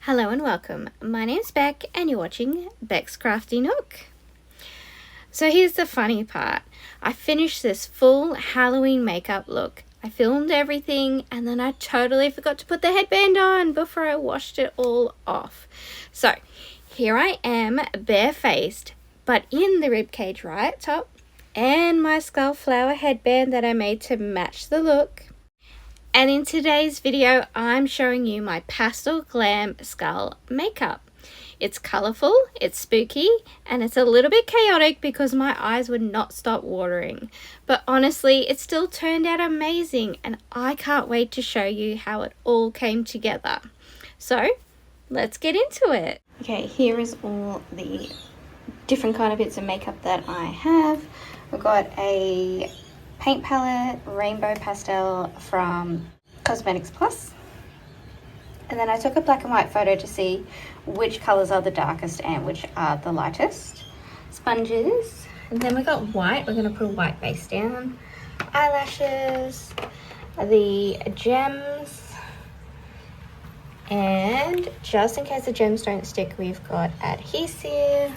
Hello and welcome. My name's Beck and you're watching Beck's Crafty Nook. So here's the funny part. I finished this full Halloween makeup look. I filmed everything and then I totally forgot to put the headband on before I washed it all off. So here I am barefaced, but in the Ribcage Riot top and my skull flower headband that I made to match the look. And in today's video, I'm showing you my Pastel Glam Skull makeup. It's colourful, it's spooky, and it's a little bit chaotic because my eyes would not stop watering. But honestly, it still turned out amazing, and I can't wait to show you how it all came together. So, let's get into it. Okay, here is all the different kind of bits of makeup that I have. I've got a paint palette, rainbow pastel from Cosmetics Plus, and then I took a black and white photo to see which colors are the darkest and which are the lightest. Sponges, and then we got white. We're going to put a white base down. Eyelashes, the gems, and just in case the gems don't stick, we've got adhesive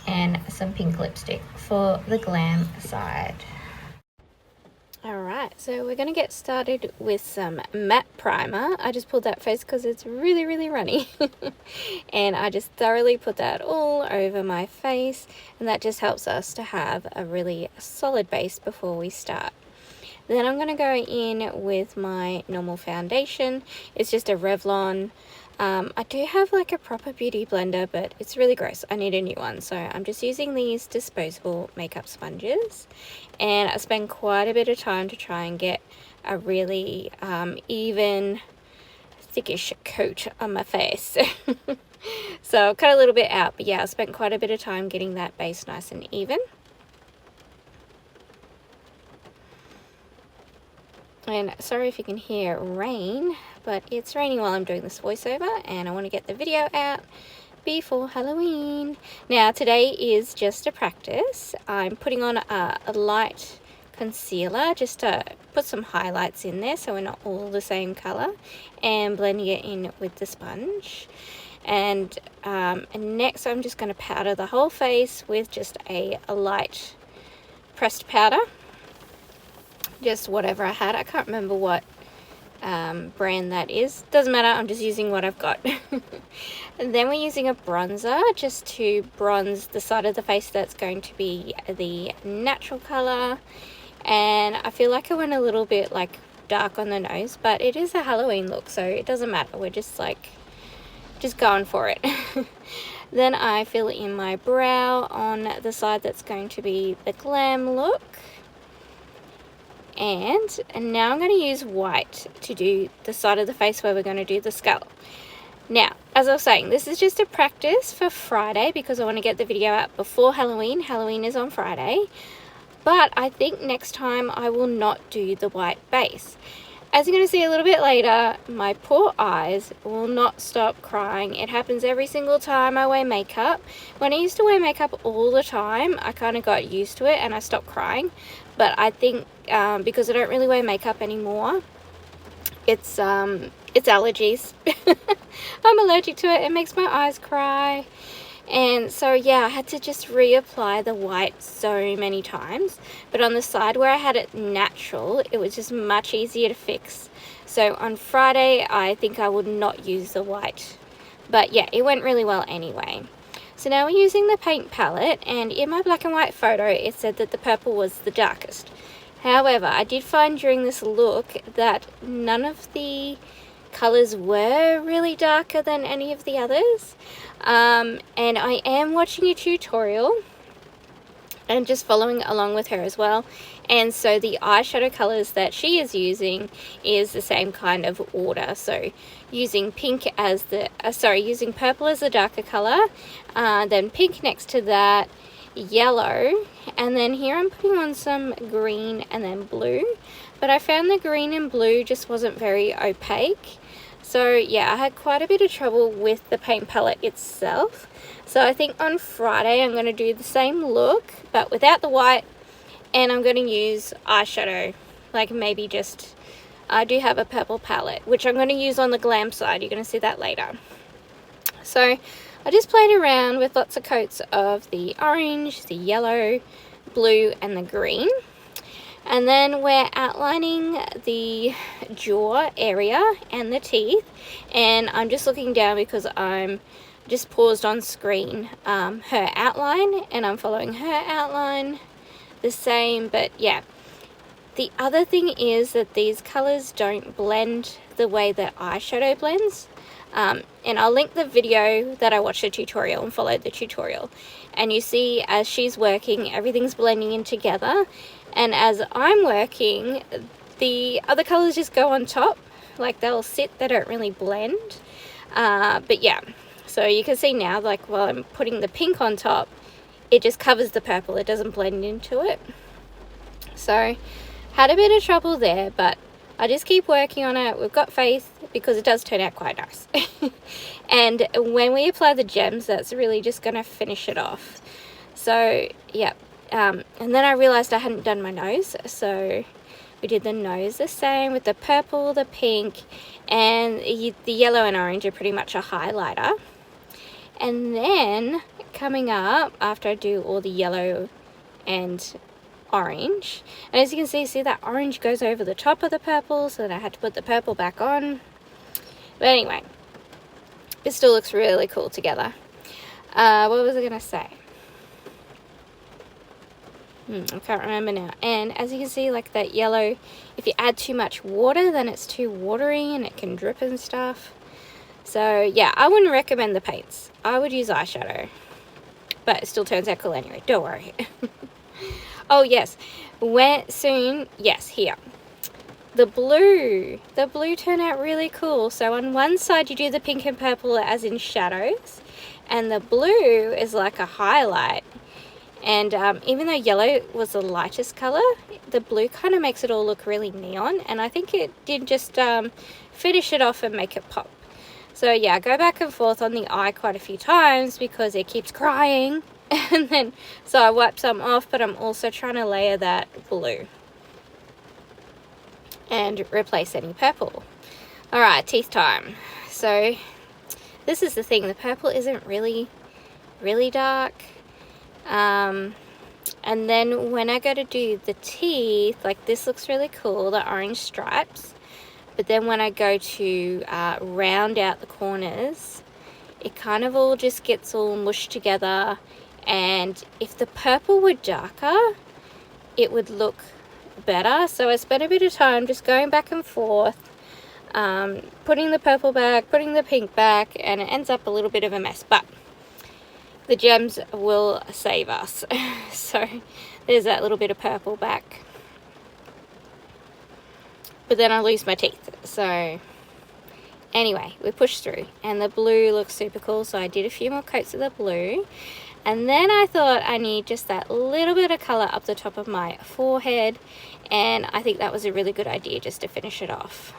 and some pink lipstick for the glam side. Alright, so we're going to get started with some matte primer. I just pulled that face because it's really runny. And I just thoroughly put that all over my face. And that just helps us to have a really solid base before we start. Then I'm going to go in with my normal foundation. It's just a Revlon. I do have like a proper beauty blender, but it's really gross. I need a new one. So I'm just using these disposable makeup sponges. And I spend quite a bit of time to try and get a really even, thickish coat on my face. So I'll cut a little bit out, but yeah, I spent quite a bit of time getting that base nice and even. And sorry if you can hear rain, but it's raining while I'm doing this voiceover and I want to get the video out before Halloween. Now today is just a practice. I'm putting on a light concealer just to put some highlights in there so we're not all the same color, and blending it in with the sponge. And next I'm just going to powder the whole face with just a light pressed powder. Just whatever I had. I can't remember what brand that is. Doesn't matter, I'm just using what I've got. And then we're using a bronzer just to bronze the side of the face that's going to be the natural color. And I feel like I went a little bit like dark on the nose, but it is a Halloween look, so it doesn't matter. We're just going for it. Then I fill in my brow on the side that's going to be the glam look. And now I'm going to use white to do the side of the face where we're going to do the skull. Now, as I was saying, this is just a practice for Friday because I want to get the video out before Halloween. Halloween is on Friday. But I think next time I will not do the white base. As you're going to see a little bit later, my poor eyes will not stop crying. It happens every single time I wear makeup. When I used to wear makeup all the time, I kind of got used to it and I stopped crying. But I think because I don't really wear makeup anymore, it's allergies. I'm allergic to it. It makes my eyes cry. And so yeah, I had to just reapply the white so many times. But on the side where I had it natural, it was just much easier to fix. So on Friday, I think I would not use the white. But yeah, it went really well anyway. So now we're using the paint palette, and in my black and white photo, it said that the purple was the darkest. However, I did find during this look that none of the colors were really darker than any of the others. And I am watching a tutorial and just following along with her as well. And so the eyeshadow colors that she is using is the same kind of order. So using pink as the, using purple as the darker color, then pink next to that, yellow, and then here I'm putting on some green and then blue. But I found the green and blue just wasn't very opaque. So yeah, I had quite a bit of trouble with the paint palette itself. So I think on Friday I'm going to do the same look, but without the white, and I'm going to use eyeshadow, like maybe just I do have a purple palette, which I'm going to use on the Glam side. You're going to see that later. So I just played around with lots of coats of the orange, the yellow, blue, and the green. And then we're outlining the jaw area and the teeth. And I'm just looking down because I'm just paused on screen her outline, and I'm following her outline the same. But yeah, the other thing is that these colors don't blend the way that eyeshadow blends. And I'll link the video that I watched a tutorial and followed the tutorial, and you see as she's working, everything's blending in together, and as I'm working, the other colors just go on top, like they'll sit, they don't really blend. But yeah, so you can see now, like while I'm putting the pink on top, it just covers the purple, it doesn't blend into it. So had a bit of trouble there, but I just keep working on it. We've got faith because it does turn out quite nice. And when we apply the gems, that's really just going to finish it off. So yeah, and then I realized I hadn't done my nose, so we did the nose the same with the purple, the pink, and the yellow and orange are pretty much a highlighter. And then coming up, after I do all the yellow and orange, and as you can see that orange goes over the top of the purple, so then I had to put the purple back on. But anyway, it still looks really cool together. What was I gonna say? I can't remember now. And as you can see, like that yellow, if you add too much water, then it's too watery and it can drip and stuff. So yeah, I wouldn't recommend the paints. I would use eyeshadow, but it still turns out cool anyway, don't worry. Oh yes, here. The blue turned out really cool. So on one side you do the pink and purple as in shadows, and the blue is like a highlight. And even though yellow was the lightest color, the blue kind of makes it all look really neon, and I think it did just finish it off and make it pop. So yeah, go back and forth on the eye quite a few times because it keeps crying. And then, so I wipe some off, but I'm also trying to layer that blue and replace any purple. Alright, teeth time. So this is the thing, the purple isn't really dark. And then when I go to do the teeth, like this looks really cool, the orange stripes. But then when I go to round out the corners, it kind of all just gets all mushed together. And if the purple were darker, it would look better. So I spent a bit of time just going back and forth, putting the purple back, putting the pink back, and it ends up a little bit of a mess. But the gems will save us. So there's that little bit of purple back. But then I lose my teeth. So anyway, we push through. And the blue looks super cool, so I did a few more coats of the blue. And then I thought I need just that little bit of colour up the top of my forehead. And I think that was a really good idea just to finish it off.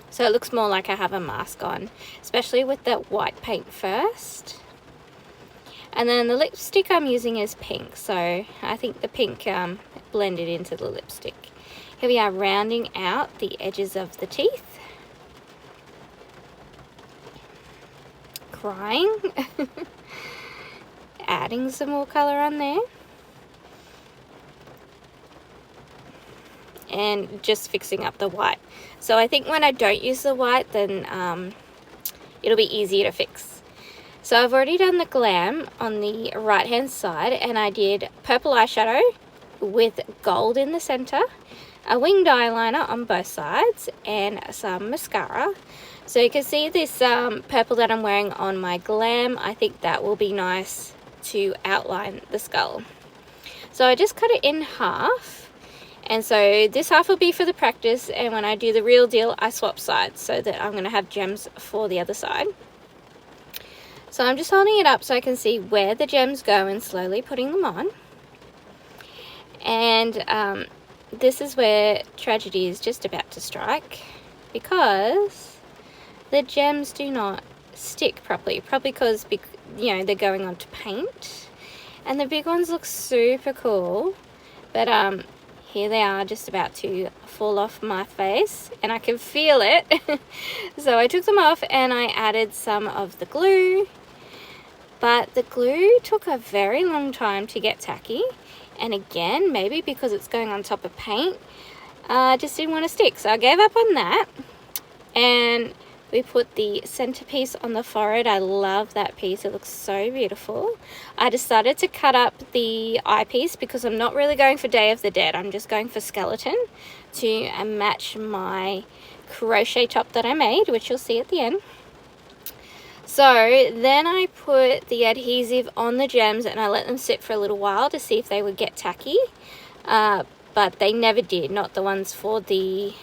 So it looks more like I have a mask on, especially with that white paint first. And then the lipstick I'm using is pink, so I think the pink blended into the lipstick. Here we are rounding out the edges of the teeth. Crying. Adding some more colour on there. And just fixing up the white. So I think when I don't use the white, then it'll be easier to fix. So I've already done the Glam on the right hand side, and I did purple eyeshadow with gold in the center, a winged eyeliner on both sides, and some mascara. So you can see this purple that I'm wearing on my Glam. I think that will be nice to outline the skull. So I just cut it in half, and so this half will be for the practice, and when I do the real deal I swap sides so that I'm going to have gems for the other side. So I'm just holding it up so I can see where the gems go and slowly putting them on. And this is where tragedy is just about to strike, because the gems do not stick properly, probably because, you know, they're going on to paint. And the big ones look super cool, but here they are, just about to fall off my face, and I can feel it. So I took them off and I added some of the glue, but the glue took a very long time to get tacky, and again, maybe because it's going on top of paint, just didn't want to stick, so I gave up on that. And we put the centerpiece on the forehead. I love that piece, it looks so beautiful. I decided to cut up the eyepiece because I'm not really going for Day of the Dead, I'm just going for skeleton to match my crochet top that I made, which you'll see at the end. So then I put the adhesive on the gems and I let them sit for a little while to see if they would get tacky, but they never did, not the ones for the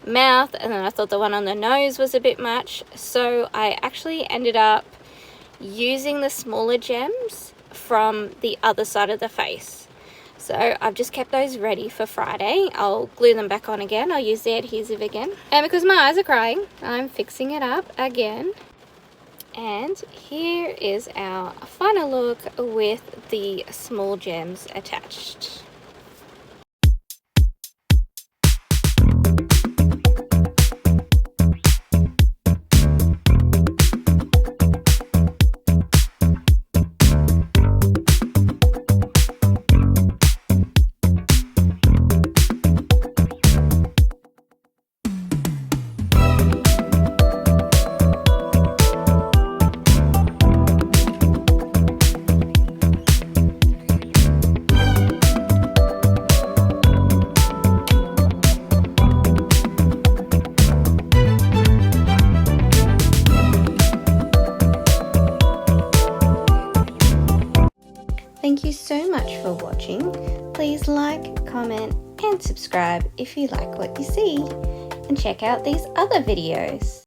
mouth, and then I thought the one on the nose was a bit much, so I actually ended up using the smaller gems from the other side of the face. So I've just kept those ready for Friday. I'll glue them back on again, I'll use the adhesive again, and because my eyes are crying, I'm fixing it up again. And here is our final look with the small gems attached. Thank you so much for watching. Please like, comment, and subscribe if you like what you see. And check out these other videos.